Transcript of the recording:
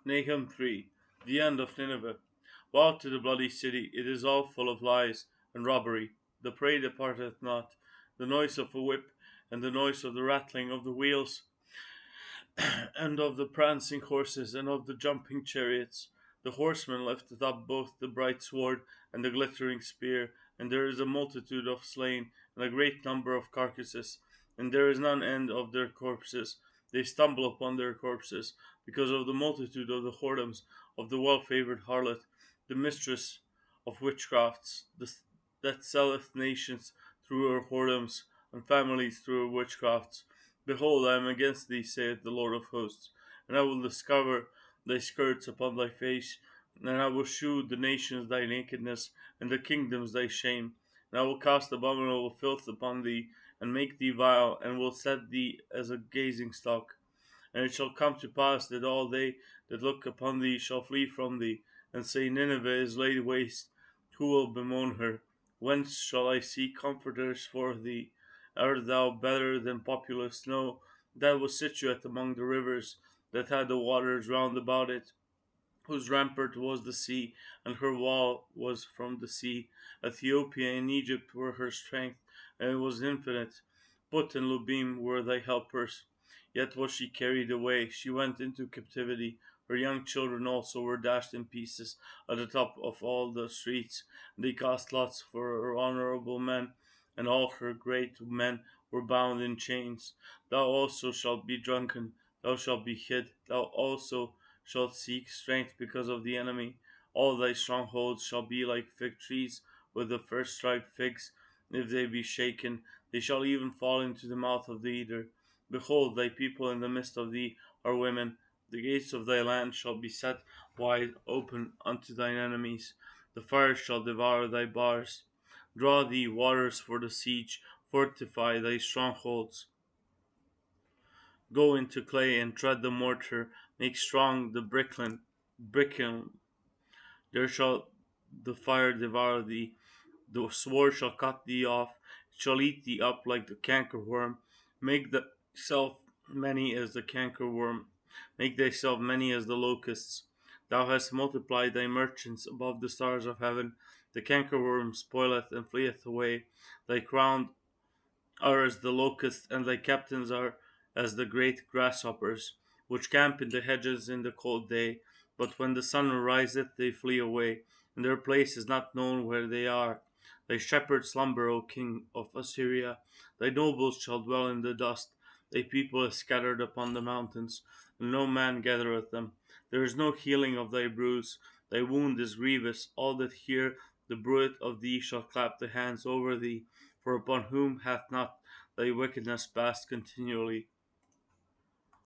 Nahum 3. The end of Nineveh. Woe to the bloody city! It is all full of lies and robbery. The prey departeth not. The noise of a whip, and the noise of the rattling of the wheels, and of the prancing horses, and of the jumping chariots. The horseman lifteth up both the bright sword and the glittering spear, and there is a multitude of slain, and a great number of carcasses, and there is none end of their corpses. They stumble upon their corpses, because of the multitude of the whoredoms of the well favored harlot, the mistress of witchcrafts, that selleth nations through her whoredoms, and families through her witchcrafts. Behold, I am against thee, saith the Lord of hosts, and I will discover thy skirts upon thy face, and I will shew the nations thy nakedness, and the kingdoms thy shame. And I will cast abominable filth upon thee, and make thee vile, and will set thee as a gazing stock. And it shall come to pass that all they that look upon thee shall flee from thee, and say, Nineveh is laid waste. Who will bemoan her? Whence shall I see comforters for thee? Art thou better than populous snow, that was situate among the rivers, that had the waters round about it, whose rampart was the sea, and her wall was from the sea? Ethiopia and Egypt were her strength, and it was infinite. Put and Lubim were thy helpers. Yet was she carried away, she went into captivity. Her young children also were dashed in pieces at the top of all the streets. They cast lots for her honorable men, and all her great men were bound in chains. Thou also shalt be drunken, thou shalt be hid, thou also shalt seek strength because of the enemy. All thy strongholds shall be like fig trees with the first ripe figs. If they be shaken, they shall even fall into the mouth of the eater. Behold, thy people in the midst of thee are women. The gates of thy land shall be set wide open unto thine enemies. The fire shall devour thy bars. Draw thee waters for the siege, fortify thy strongholds. Go into clay and tread the mortar, make strong the bricklin. There shall the fire devour thee, the sword shall cut thee off, it shall eat thee up like the cankerworm. Make thyself many as the cankerworm, make thyself many as the locusts. Thou hast multiplied thy merchants above the stars of heaven. The cankerworm spoileth and fleeth away. Thy crown are as the locusts, and thy captains are as the great grasshoppers, which camp in the hedges in the cold day. But when the sun ariseth, they flee away, and their place is not known where they are. Thy shepherds slumber, O king of Assyria. Thy nobles shall dwell in the dust. Thy people is scattered upon the mountains, and no man gathereth them. There is no healing of thy bruise. Thy wound is grievous. All that hear the bruit of thee shall clap the hands over thee. For upon whom hath not thy wickedness passed continually?